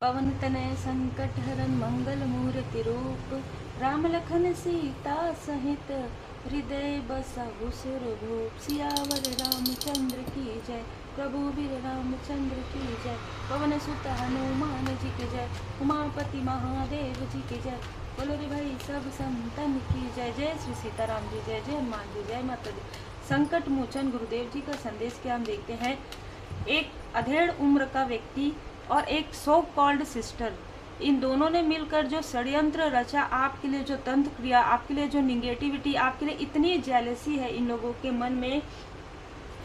पवन तनय संकट हरन मंगल मूर्ति रूप, राम लखन सीता सहित हृदय बसहु सुरभूप। सियावर रामचंद्र की जय, प्रभु वीर रामचंद्र की जय। पवन सुत हनुमान जी की जय, उमापति महादेव जी की जय। बोलो रे भाई सब संतन की जय। जय श्री सीताराम जी, जय जय हनुमान जी, जय माता दी। संकट मोचन गुरुदेव जी का संदेश क्या हम देखते हैं। एक अधेड़ उम्र का व्यक्ति और एक सो कॉल्ड सिस्टर, इन दोनों ने मिलकर जो षड्यंत्र रचा, आपके लिए जो तंत्र क्रिया, आपके लिए जो निगेटिविटी, आपके लिए इतनी जेलसी है इन लोगों के मन में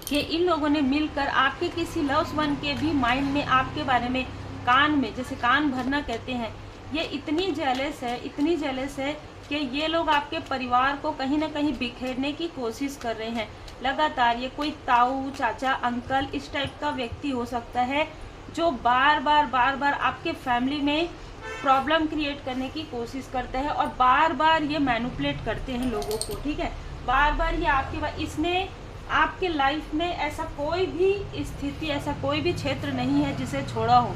कि इन लोगों ने मिलकर आपके किसी लव्स वन के भी माइंड में आपके बारे में कान में, जैसे कान भरना कहते हैं, ये इतनी जेलस है कि ये लोग आपके परिवार को कहीं ना कहीं बिखेरने की कोशिश कर रहे हैं लगातार। ये कोई ताऊ, चाचा, अंकल इस टाइप का व्यक्ति हो सकता है जो बार बार आपके फैमिली में प्रॉब्लम क्रिएट करने की कोशिश करता है और बार बार ये मैनिपुलेट करते हैं लोगों को। ठीक है, बार बार ये इसने आपके लाइफ में ऐसा कोई भी स्थिति, ऐसा कोई भी क्षेत्र नहीं है जिसे छोड़ा हो।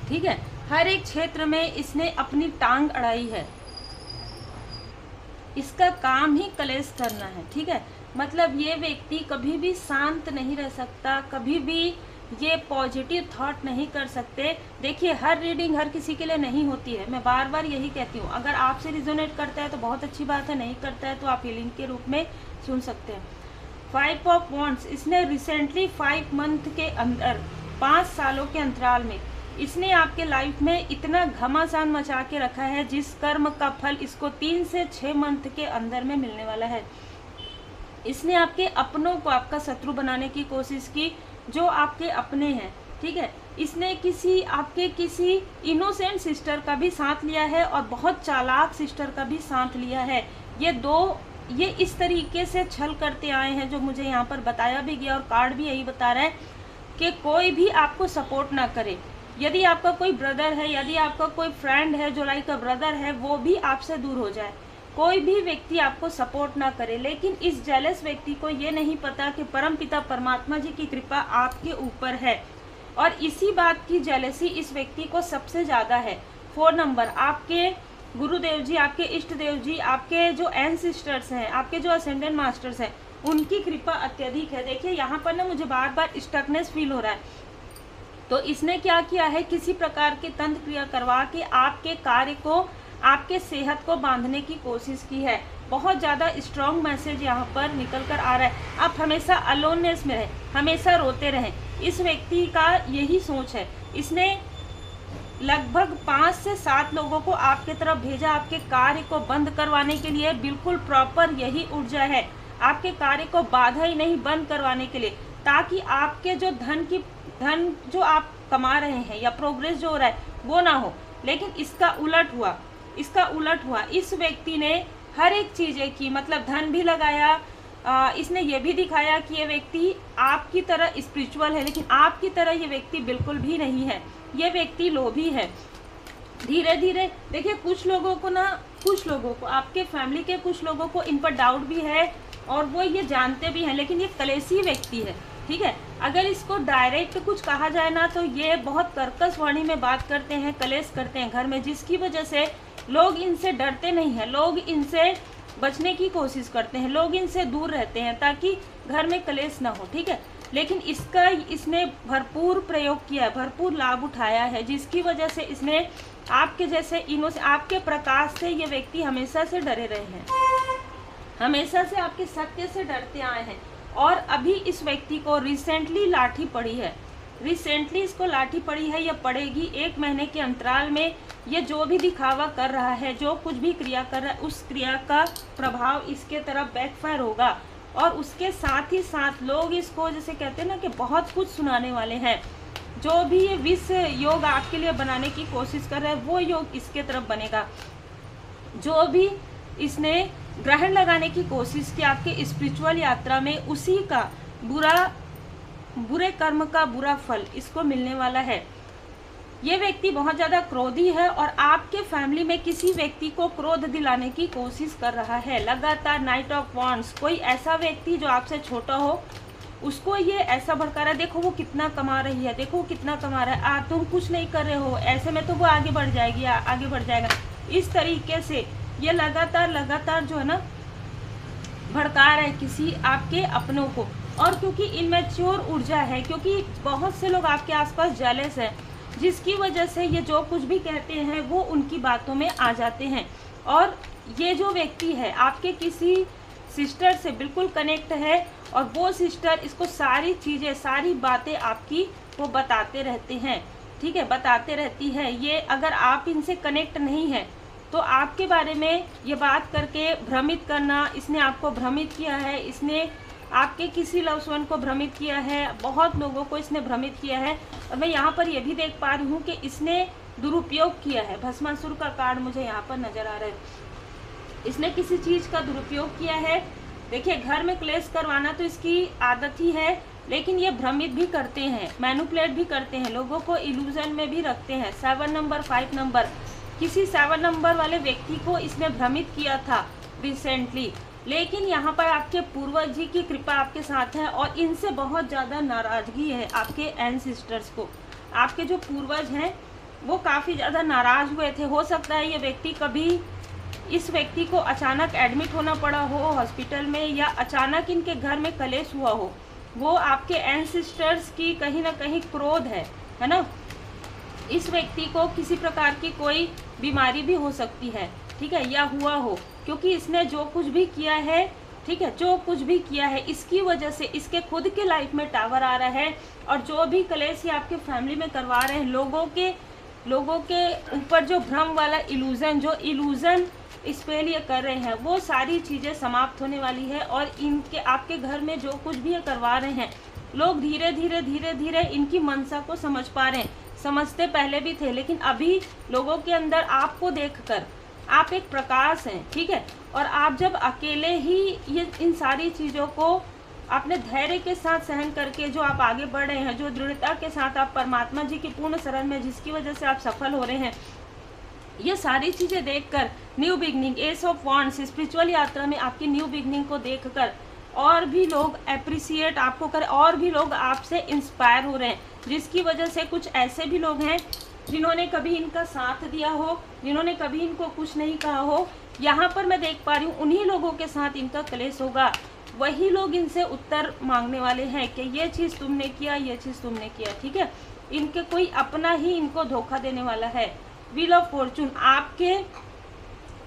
ठीक है, हर एक क्षेत्र में इसने अपनी टांग अड़ाई है। इसका काम ही कलेश करना है। ठीक है, मतलब ये व्यक्ति कभी भी शांत नहीं रह सकता, कभी भी ये पॉजिटिव थॉट नहीं कर सकते। देखिए, हर रीडिंग हर किसी के लिए नहीं होती है, मैं बार बार यही कहती हूँ। अगर आपसे रिजोनेट करता है तो बहुत अच्छी बात है, नहीं करता है तो आप हीलिंग के रूप में सुन सकते हैं। 5 ऑफ वॉन्ड्स, इसने रिसेंटली 5 मंथ के अंदर, 5 सालों के अंतराल में इसने आपके लाइफ में इतना घमासान मचा के रखा है जिस कर्म का फल इसको 3 से 6 मंथ के अंदर में मिलने वाला है। इसने आपके अपनों को आपका शत्रु बनाने की कोशिश की, जो आपके अपने हैं। ठीक है, इसने आपके किसी इनोसेंट सिस्टर का भी साथ लिया है और बहुत चालाक सिस्टर का भी साथ लिया है। ये इस तरीके से छल करते आए हैं, जो मुझे यहाँ पर बताया भी गया और कार्ड भी यही बता रहा है कि कोई भी आपको सपोर्ट ना करे। यदि आपका कोई ब्रदर है, यदि आपका कोई फ्रेंड है जो लाइक अ ब्रदर है, वो भी आपसे दूर हो जाए, कोई भी व्यक्ति आपको सपोर्ट ना करे। लेकिन इस जेलस व्यक्ति को ये नहीं पता कि परमपिता परमात्मा जी की कृपा आपके ऊपर है और इसी बात की जेलसी इस व्यक्ति को सबसे ज़्यादा है। 4 नंबर, आपके गुरुदेव जी, आपके इष्ट देव जी, आपके जो एंसेस्टर्स हैं, आपके जो असेंडेंट मास्टर्स हैं, उनकी कृपा अत्यधिक है। देखिए, यहाँ पर ना मुझे बार बार स्टकनेस फील हो रहा है। तो इसने क्या किया है, किसी प्रकार के तंत्र क्रिया करवा के आपके कार्य को, आपके सेहत को बांधने की कोशिश की है। बहुत ज़्यादा स्ट्रॉन्ग मैसेज यहाँ पर निकल कर आ रहा है। आप हमेशा अलोननेस में रहें, हमेशा रोते रहें। इस व्यक्ति का यही सोच है। इसने लगभग 5 से 7 लोगों को आपके तरफ भेजा आपके कार्य को बंद करवाने के लिए। बिल्कुल प्रॉपर यही ऊर्जा है, आपके कार्य को बाधा ही नहीं, बंद करवाने के लिए, ताकि आपके जो धन जो आप कमा रहे हैं या प्रोग्रेस जो हो रहा है वो ना हो। लेकिन इसका उलट हुआ। इस व्यक्ति ने हर एक चीज़ें की, मतलब धन भी लगाया। इसने ये भी दिखाया कि ये व्यक्ति आपकी तरह स्पिरिचुअल है, लेकिन आपकी तरह ये व्यक्ति बिल्कुल भी नहीं है। ये व्यक्ति लोभी है। धीरे धीरे देखिए, कुछ लोगों को आपके फैमिली के कुछ लोगों को इन पर डाउट भी है और वो ये जानते भी हैं, लेकिन ये कलेशी व्यक्ति है। ठीक है, अगर इसको डायरेक्ट कुछ कहा जाए ना तो ये बहुत कर्कश वाणी में बात करते हैं, कलेश करते हैं घर में, जिसकी वजह से लोग इनसे डरते नहीं हैं, लोग इनसे बचने की कोशिश करते हैं, लोग इनसे दूर रहते हैं ताकि घर में कलेश ना हो। ठीक है, लेकिन इसने भरपूर प्रयोग किया है, भरपूर लाभ उठाया है, जिसकी वजह से इसने आपके जैसे आपके प्रकाश से ये व्यक्ति हमेशा से डरे रहे हैं, हमेशा से आपके सत्य से डरते आए हैं। और अभी इस व्यक्ति को रिसेंटली लाठी पड़ी है, इसको लाठी पड़ी है, या पड़ेगी 1 महीने के अंतराल में। ये जो भी दिखावा कर रहा है, जो कुछ भी क्रिया कर रहा है, उस क्रिया का प्रभाव इसके तरफ बैकफायर होगा। और उसके साथ ही साथ लोग इसको, जैसे कहते हैं ना कि बहुत कुछ सुनाने वाले हैं। जो भी ये विष योग आपके लिए बनाने की कोशिश कर रहा है, वो योग इसके तरफ बनेगा। जो भी इसने ग्रहण लगाने की कोशिश की आपके स्पिरिचुअल यात्रा में, उसी का बुरे कर्म का बुरा फल इसको मिलने वाला है। ये व्यक्ति बहुत ज़्यादा क्रोधी है और आपके फैमिली में किसी व्यक्ति को क्रोध दिलाने की कोशिश कर रहा है लगातार। नाइट ऑफ वॉन्ड्स, कोई ऐसा व्यक्ति जो आपसे छोटा हो, उसको ये ऐसा भड़का रहा है, देखो वो कितना कमा रही है, देखो वो कितना कमा रहा है, तुम कुछ नहीं कर रहे हो, ऐसे में तो वो आगे बढ़ जाएगी, आगे बढ़ जाएगा। इस तरीके से ये लगातार जो है ना भड़का रहा है किसी आपके अपनों को। और क्योंकि इनमेच्योर ऊर्जा है, क्योंकि बहुत से लोग आपके आसपास जेलस हैं, जिसकी वजह से ये जो कुछ भी कहते हैं वो उनकी बातों में आ जाते हैं। और ये जो व्यक्ति है आपके किसी सिस्टर से बिल्कुल कनेक्ट है, और वो सिस्टर इसको सारी चीज़ें, सारी बातें आपकी वो बताते रहते हैं, ठीक है, बताते रहती है। ये अगर आप इनसे कनेक्ट नहीं है तो आपके बारे में ये बात करके भ्रमित करना, इसने आपको भ्रमित किया है, इसने आपके किसी लव्ड वन को भ्रमित किया है, बहुत लोगों को इसने भ्रमित किया है। और मैं यहाँ पर ये भी देख पा रही हूँ कि इसने दुरुपयोग किया है। भस्मासुर का कार्ड मुझे यहाँ पर नजर आ रहा है। इसने किसी चीज़ का दुरुपयोग किया है। देखिए, घर में क्लेश करवाना तो इसकी आदत ही है, लेकिन ये भ्रमित भी करते हैं, मैनिपुलेट भी करते हैं, लोगों को इल्यूजन में भी रखते हैं। 7 नंबर 5 नंबर, किसी 7 नंबर वाले व्यक्ति को इसने भ्रमित किया था रिसेंटली, लेकिन यहाँ पर आपके पूर्वज जी की कृपा आपके साथ है और इनसे बहुत ज़्यादा नाराज़गी है आपके एंसेस्टर्स को। आपके जो पूर्वज हैं वो काफ़ी ज़्यादा नाराज़ हुए थे। हो सकता है ये व्यक्ति कभी, इस व्यक्ति को अचानक एडमिट होना पड़ा हो हॉस्पिटल में, या अचानक इनके घर में कलेश हुआ हो। वो आपके एंसेस्टर्स की कहीं ना कहीं क्रोध है ना। इस व्यक्ति को किसी प्रकार की कोई बीमारी भी हो सकती है, ठीक है, या हुआ हो, क्योंकि इसने जो कुछ भी किया है, ठीक है, जो कुछ भी किया है, इसकी वजह से इसके खुद के लाइफ में टावर आ रहा है। और जो भी कलेश ये आपके फैमिली में करवा रहे हैं, लोगों के ऊपर जो भ्रम वाला इल्यूजन, जो इल्यूजन इस पे लिए कर रहे हैं, वो सारी चीज़ें समाप्त होने वाली है। और इनके आपके घर में जो कुछ भी ये करवा रहे हैं, लोग धीरे धीरे इनकी मंशा को समझ पा रहे हैं। समझते पहले भी थे, लेकिन अभी लोगों के अंदर आपको देखकर आप एक प्रकाश हैं, ठीक है। और आप जब अकेले ही ये इन सारी चीज़ों को अपने धैर्य के साथ सहन करके जो आप आगे बढ़ रहे हैं, जो दृढ़ता के साथ आप परमात्मा जी की पूर्ण शरण में, जिसकी वजह से आप सफल हो रहे हैं, ये सारी चीज़ें देखकर new beginning, S of wands, spiritual यात्रा में आपकी न्यू बिगनिंग को देखकर और भी लोग अप्रिसिएट आपको करें, और भी लोग आपसे इंस्पायर हो रहे हैं, जिसकी वजह से कुछ ऐसे भी लोग हैं जिन्होंने कभी इनका साथ दिया हो, जिन्होंने कभी इनको कुछ नहीं कहा हो, यहाँ पर मैं देख पा रही हूँ उन्हीं लोगों के साथ इनका क्लेश होगा। वही लोग इनसे उत्तर मांगने वाले हैं कि ये चीज़ तुमने किया, ये चीज़ तुमने किया, ठीक है। इनके कोई अपना ही इनको धोखा देने वाला है। व्हील ऑफ फॉर्चून, आपके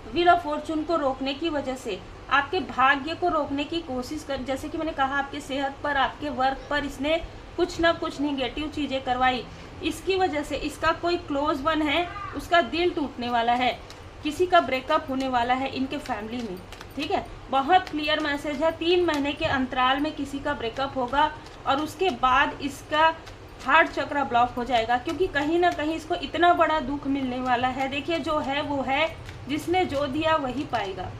व्हील ऑफ फॉर्चून को रोकने की वजह से, आपके भाग्य को रोकने की कोशिश कर, जैसे कि मैंने कहा, आपके सेहत पर, आपके वर्क पर इसने कुछ ना कुछ निगेटिव चीज़ें करवाई। इसकी वजह से इसका कोई क्लोज वन है, उसका दिल टूटने वाला है, किसी का ब्रेकअप होने वाला है इनके फैमिली में, ठीक है। बहुत क्लियर मैसेज है, 3 महीने के अंतराल में किसी का ब्रेकअप होगा और उसके बाद इसका हार्ट चक्र ब्लॉक हो जाएगा, क्योंकि कहीं ना कहीं इसको इतना बड़ा दुख मिलने वाला है। देखिए, जो है वो है, जिसने जो दिया वही पाएगा।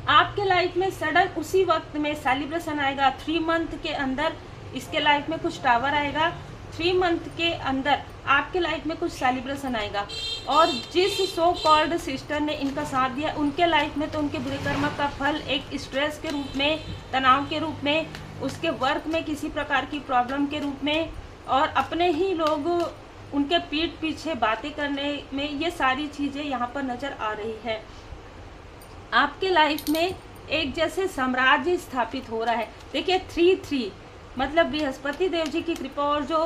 आपके लाइफ में सडन उसी वक्त में सेलिब्रेशन आएगा। 3 मंथ के अंदर इसके लाइफ में कुछ टावर आएगा, 3 मंथ के अंदर आपके लाइफ में कुछ सेलिब्रेशन आएगा। और जिस सो कॉल्ड सिस्टर ने इनका साथ दिया, उनके लाइफ में तो उनके बुरे कर्म का फल एक स्ट्रेस के रूप में, तनाव के रूप में, उसके वर्क में किसी प्रकार की प्रॉब्लम के रूप में, और अपने ही लोग उनके पीठ पीछे बातें करने में, ये सारी चीज़ें यहाँ पर नज़र आ रही है। आपके लाइफ में एक जैसे साम्राज्य स्थापित हो रहा है। देखिए, 3-3 मतलब बृहस्पति देव जी की कृपा, और जो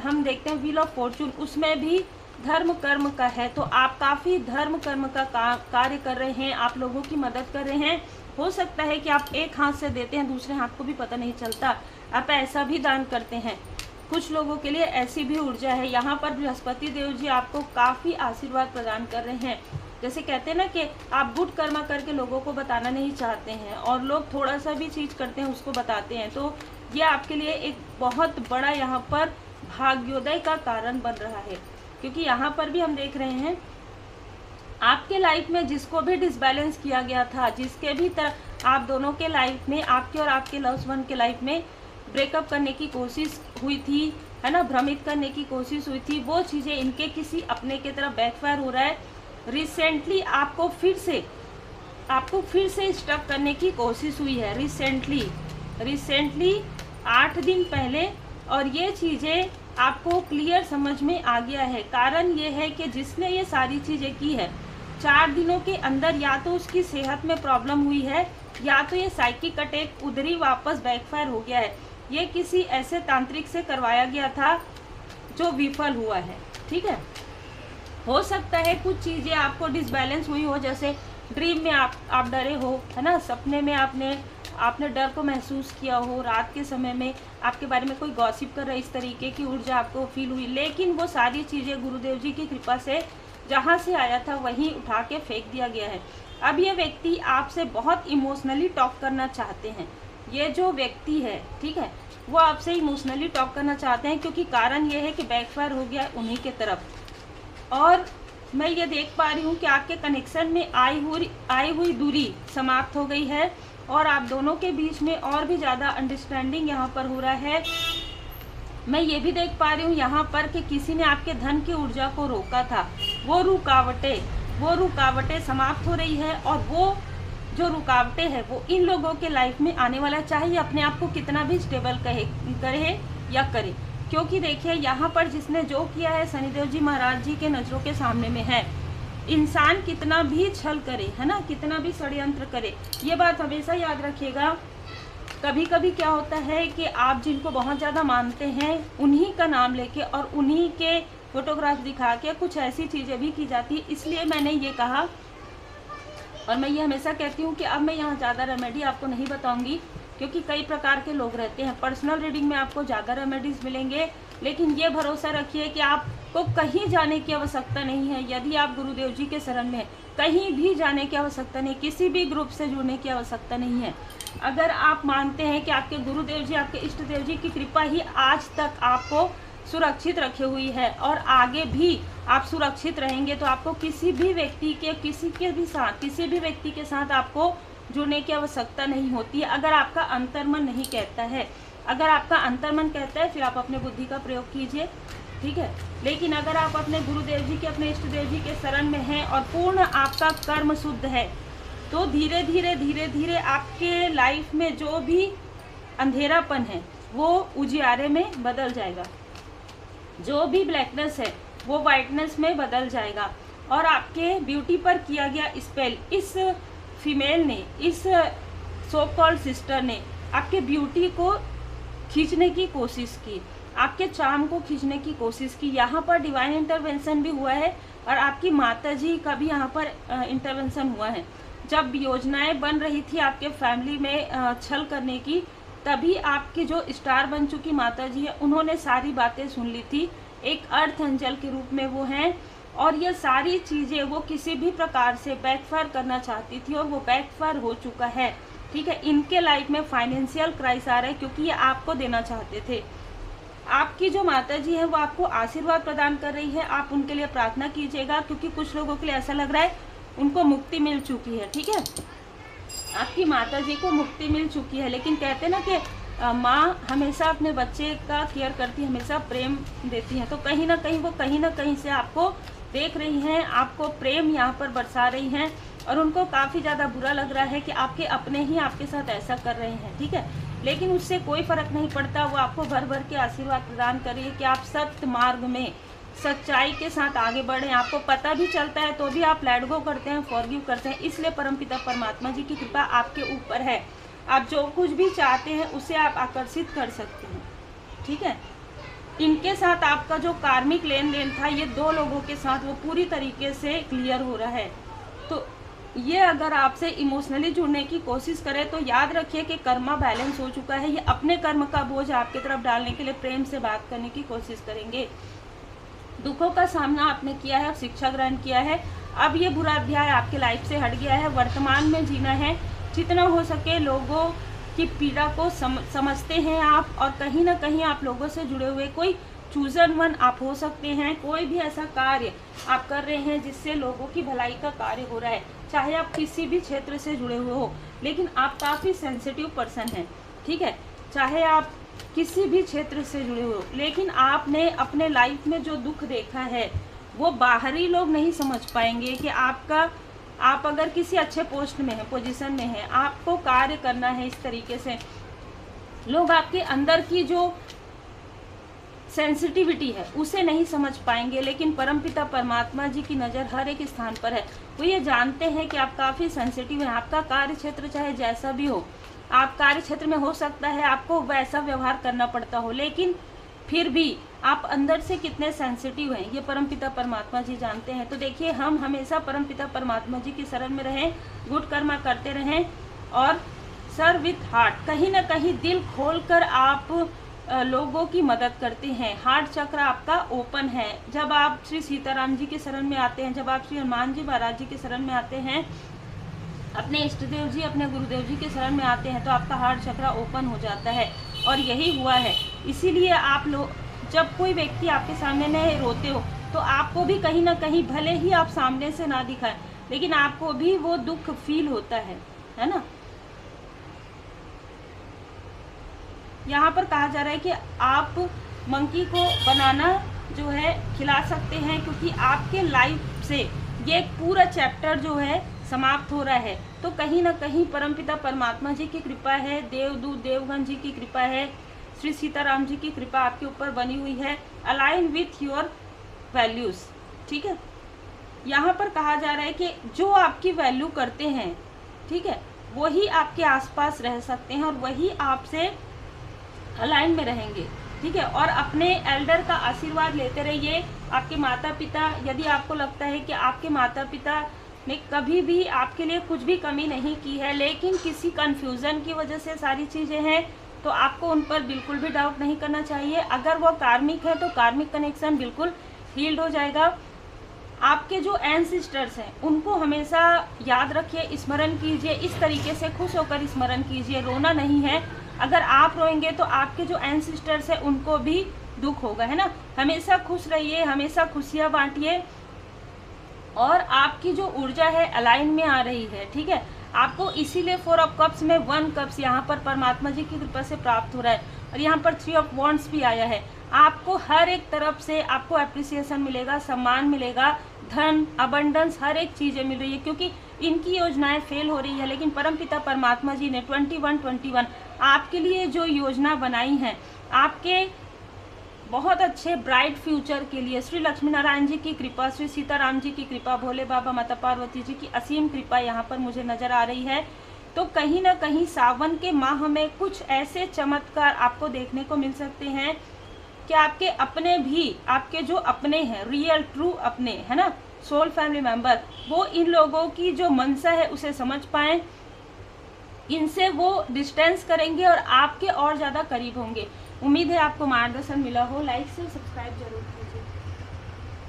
हम देखते हैं व्हील ऑफ फॉर्चून, उसमें भी धर्म कर्म का है। तो आप काफ़ी धर्म कर्म का कार्य कर रहे हैं, आप लोगों की मदद कर रहे हैं। हो सकता है कि आप एक हाथ से देते हैं, दूसरे हाथ को भी पता नहीं चलता, आप ऐसा भी दान करते हैं। कुछ लोगों के लिए ऐसी भी ऊर्जा है। यहाँ पर बृहस्पति देव जी आपको काफ़ी आशीर्वाद प्रदान कर रहे हैं। जैसे कहते हैं ना कि आप गुड कर्मा करके लोगों को बताना नहीं चाहते हैं, और लोग थोड़ा सा भी चीज़ करते हैं उसको बताते हैं, तो ये आपके लिए एक बहुत बड़ा यहाँ पर भाग्योदय का कारण बन रहा है। क्योंकि यहाँ पर भी हम देख रहे हैं आपके लाइफ में जिसको भी डिसबैलेंस किया गया था, जिसके भी तरह आप दोनों के लाइफ में, आपके और आपके लव्ड वन के लाइफ में ब्रेकअप करने की कोशिश हुई थी, है ना, भ्रमित करने की कोशिश हुई थी, वो चीज़ें इनके किसी अपने की तरफ बैकफायर हो रहा है। रिसेंटली आपको फिर से स्टक करने की कोशिश हुई है। रिसेंटली 8 दिन पहले, और ये चीज़ें आपको क्लियर समझ में आ गया है। कारण ये है कि जिसने ये सारी चीज़ें की है 4 दिनों के अंदर या तो उसकी सेहत में प्रॉब्लम हुई है, या तो ये साइकिक अटैक उधर ही वापस बैकफायर हो गया है। ये किसी ऐसे तांत्रिक से करवाया गया था जो विफल हुआ है। ठीक है, हो सकता है कुछ चीज़ें आपको डिसबैलेंस हुई हो, जैसे ड्रीम में आप डरे हो, है ना, सपने में आपने डर को महसूस किया हो, रात के समय में आपके बारे में कोई गॉसिप कर रहा है, इस तरीके की ऊर्जा आपको फील हुई। लेकिन वो सारी चीज़ें गुरुदेव जी की कृपा से जहाँ से आया था वहीं उठा के फेंक दिया गया है। अब ये व्यक्ति आपसे बहुत इमोशनली टॉक करना चाहते हैं। ये जो व्यक्ति है, ठीक है, वो आपसे इमोशनली टॉक करना चाहते हैं, क्योंकि कारण ये है कि बैकफायर हो गया है उन्हीं के तरफ। और मैं ये देख पा रही हूँ कि आपके कनेक्शन में आई हुई दूरी समाप्त हो गई है, और आप दोनों के बीच में और भी ज़्यादा अंडरस्टैंडिंग यहाँ पर हो रहा है। मैं ये भी देख पा रही हूँ यहाँ पर कि किसी ने आपके धन की ऊर्जा को रोका था, वो रुकावटें समाप्त हो रही है। और वो जो रुकावटें हैं वो इन लोगों के लाइफ में आने वाला, चाहे अपने आप को कितना भी स्टेबल करे या करे। क्योंकि देखिए यहाँ पर जिसने जो किया है शनिदेव जी महाराज जी के नज़रों के सामने में है। इंसान कितना भी छल करे, है ना, कितना भी षड्यंत्र करे, ये बात हमेशा याद रखिएगा। कभी कभी क्या होता है कि आप जिनको बहुत ज़्यादा मानते हैं उन्हीं का नाम लेके और उन्हीं के फोटोग्राफ दिखा के कुछ ऐसी चीज़ें भी की जाती है। इसलिए मैंने ये कहा, और मैं ये हमेशा कहती हूँ कि अब मैं यहाँ ज़्यादा रेमेडी आपको नहीं बताऊँगी, क्योंकि कई प्रकार के लोग रहते हैं। पर्सनल रीडिंग में आपको ज़्यादा रेमेडीज़ मिलेंगे, लेकिन ये भरोसा रखिए कि आपको कहीं जाने की आवश्यकता नहीं है। यदि आप गुरुदेव जी के शरण में हैं, कहीं भी जाने की आवश्यकता नहीं, किसी भी ग्रुप से जुड़ने की आवश्यकता नहीं है। अगर आप मानते हैं कि आपके गुरुदेव जी, आपके इष्ट देव जी की कृपा ही आज तक आपको सुरक्षित रखे हुई है और आगे भी आप सुरक्षित रहेंगे, तो आपको किसी भी व्यक्ति के साथ आपको जुड़ने की आवश्यकता नहीं होती है, अगर आपका अंतर्मन नहीं कहता है। अगर आपका अंतर्मन कहता है फिर आप अपने बुद्धि का प्रयोग कीजिए, ठीक है। लेकिन अगर आप अपने गुरुदेव जी के, अपने इष्ट देव जी के शरण में हैं और पूर्ण आपका कर्म शुद्ध है, तो धीरे धीरे आपके लाइफ में जो भी अंधेरापन है वो उजियारे में बदल जाएगा, जो भी ब्लैकनेस है वो वाइटनेस में बदल जाएगा। और आपके ब्यूटी पर किया गया स्पेल, इस फीमेल ने, इस सो कॉल्ड सिस्टर ने आपके ब्यूटी को खींचने की कोशिश की, आपके चार्म को खींचने की कोशिश की। यहाँ पर डिवाइन इंटरवेंशन भी हुआ है और आपकी माता जी का भी यहाँ पर इंटरवेंशन हुआ है। जब योजनाएं बन रही थी आपके फैमिली में छल करने की, तभी आपकी जो स्टार बन चुकी माता जी है उन्होंने सारी बातें सुन ली थी। एक अर्थ एंजल के रूप में वो हैं, और ये सारी चीज़ें वो किसी भी प्रकार से बैकफायर करना चाहती थी और वो बैकफायर हो चुका है, ठीक है। इनके लाइफ में फाइनेंशियल क्राइसिस आ रहा है क्योंकि ये आपको देना चाहते थे। आपकी जो माता जी है वो आपको आशीर्वाद प्रदान कर रही है, आप उनके लिए प्रार्थना कीजिएगा, क्योंकि कुछ लोगों के लिए ऐसा लग रहा है उनको मुक्ति मिल चुकी है, ठीक है। आपकी माता जी को मुक्ति मिल चुकी है, लेकिन कहते हैं ना कि माँ हमेशा अपने बच्चे का केयर करती है, हमेशा प्रेम देती है। तो कहीं ना कहीं से आपको देख रही हैं, आपको प्रेम यहाँ पर बरसा रही हैं, और उनको काफ़ी ज़्यादा बुरा लग रहा है कि आपके अपने ही आपके साथ ऐसा कर रहे हैं, ठीक है। लेकिन उससे कोई फ़र्क नहीं पड़ता, वो आपको भर भर के आशीर्वाद प्रदान कर रही है कि आप सत्य मार्ग में सच्चाई के साथ आगे बढ़ें। आपको पता भी चलता है तो भी आप लेट गो करते हैं, फॉरगिव करते हैं, इसलिए परमपिता परमात्मा जी की कृपा आपके ऊपर है। आप जो कुछ भी चाहते हैं उसे आप आकर्षित कर सकते हैं, ठीक है। इनके साथ आपका जो कार्मिक लेन देन था, ये 2 लोगों के साथ, वो पूरी तरीके से क्लियर हो रहा है। तो ये अगर आपसे इमोशनली जुड़ने की कोशिश करें तो याद रखिए कि कर्मा बैलेंस हो चुका है। ये अपने कर्म का बोझ आपकी तरफ डालने के लिए प्रेम से बात करने की कोशिश करेंगे। दुखों का सामना आपने किया है, शिक्षा ग्रहण किया है, अब ये बुरा अध्याय आपके लाइफ से हट गया है। वर्तमान में जीना है, जितना हो सके लोगों की पीड़ा को समझते हैं आप, और कहीं ना कहीं आप लोगों से जुड़े हुए कोई चूजन वन आप हो सकते हैं। कोई भी ऐसा कार्य आप कर रहे हैं जिससे लोगों की भलाई का कार्य हो रहा है, चाहे आप किसी भी क्षेत्र से जुड़े हुए हो, लेकिन आप काफ़ी सेंसिटिव पर्सन हैं, ठीक है। चाहे आप किसी भी क्षेत्र से जुड़े हुए हो, लेकिन आपने अपने लाइफ में जो दुख देखा है वो बाहरी लोग नहीं समझ पाएंगे कि आप अगर किसी अच्छे पोस्ट में हैं, पोजीशन में हैं, आपको कार्य करना है इस तरीके से, लोग आपके अंदर की जो सेंसिटिविटी है उसे नहीं समझ पाएंगे, लेकिन परमपिता परमात्मा जी की नज़र हर एक स्थान पर है। वो ये जानते हैं कि आप काफ़ी सेंसिटिव हैं। आपका कार्य क्षेत्र चाहे जैसा भी हो, आप कार्य क्षेत्र में हो सकता है आपको वैसा व्यवहार करना पड़ता हो, लेकिन फिर भी आप अंदर से कितने सेंसिटिव हैं ये परमपिता परमात्मा जी जानते हैं। तो देखिए, हम हमेशा परमपिता परमात्मा जी की शरण में रहें, गुड कर्मा करते रहें और सर्व विथ हार्ट, कहीं ना कहीं दिल खोलकर आप लोगों की मदद करते हैं। हार्ट चक्र आपका ओपन है। जब आप श्री सीताराम जी के शरण में आते हैं, जब आप श्री हनुमान जी महाराज जी के शरण में आते हैं, अपने इष्ट देव जी, अपने गुरुदेव जी के शरण में आते हैं, तो आपका हार्ट चक्र ओपन हो जाता है। और यही हुआ है। इसीलिए आप लोग, जब कोई व्यक्ति आपके सामने में रोते हो, तो आपको भी कहीं ना कहीं, भले ही आप सामने से ना दिखाएं, लेकिन आपको भी वो दुख फील होता है ना। यहाँ पर कहा जा रहा है कि आप मंकी को बनाना जो है खिला सकते हैं, क्योंकि आपके लाइफ से ये एक पूरा चैप्टर जो है समाप्त हो रहा है। तो कहीं ना कहीं परमपिता परमात्मा जी की कृपा है, देवदूत देवगण जी की कृपा है, श्री सीताराम जी की कृपा आपके ऊपर बनी हुई है। अलाइन विथ योर वैल्यूज, ठीक है। यहाँ पर कहा जा रहा है कि जो आपकी वैल्यू करते हैं, ठीक है, वही आपके आसपास रह सकते हैं और वही आपसे अलाइन में रहेंगे, ठीक है। और अपने एल्डर का आशीर्वाद लेते रहिए। आपके माता पिता, यदि आपको लगता है कि आपके माता पिता ने कभी भी आपके लिए कुछ भी कमी नहीं की है, लेकिन किसी कंफ्यूजन की वजह से सारी चीज़ें हैं, तो आपको उन पर बिल्कुल भी डाउट नहीं करना चाहिए। अगर वो कार्मिक है तो कार्मिक कनेक्शन बिल्कुल हील्ड हो जाएगा। आपके जो एंसेस्टर्स हैं उनको हमेशा याद रखिए, स्मरण कीजिए, इस तरीके से खुश होकर स्मरण कीजिए। रोना नहीं है। अगर आप रोएंगे तो आपके जो एंसेस्टर्स हैं उनको भी दुख होगा, है ना। हमेशा खुश रहिए, हमेशा खुशियाँ बांटिए और आपकी जो ऊर्जा है अलाइन में आ रही है, ठीक है। आपको इसीलिए 4 ऑफ कप्स में 1 कप्स यहाँ पर परमात्मा जी की कृपा से प्राप्त हो रहा है और यहाँ पर 3 ऑफ वॉन्ड्स भी आया है। आपको हर एक तरफ से आपको अप्रिसिएशन मिलेगा, सम्मान मिलेगा, धन, अबंडेंस, हर एक चीज़ें मिल रही है, क्योंकि इनकी योजनाएं फेल हो रही है, लेकिन परमपिता परमात्मा जी ने 21 आपके लिए जो योजना बनाई है, आपके बहुत अच्छे ब्राइट फ्यूचर के लिए, श्री लक्ष्मी नारायण जी की कृपा, श्री सीताराम जी की कृपा, भोले बाबा माता पार्वती जी की असीम कृपा यहाँ पर मुझे नज़र आ रही है। तो कहीं ना कहीं सावन के माह में कुछ ऐसे चमत्कार आपको देखने को मिल सकते हैं कि आपके अपने भी, आपके जो अपने हैं, रियल ट्रू अपने, है ना, सोल फैमिली मेंबर, वो इन लोगों की जो मंशा है उसे समझ पाएं, इनसे वो डिस्टेंस करेंगे और आपके और ज़्यादा करीब होंगे। उम्मीद है आपको मार्गदर्शन मिला हो। लाइक से सब्सक्राइब जरूर करें।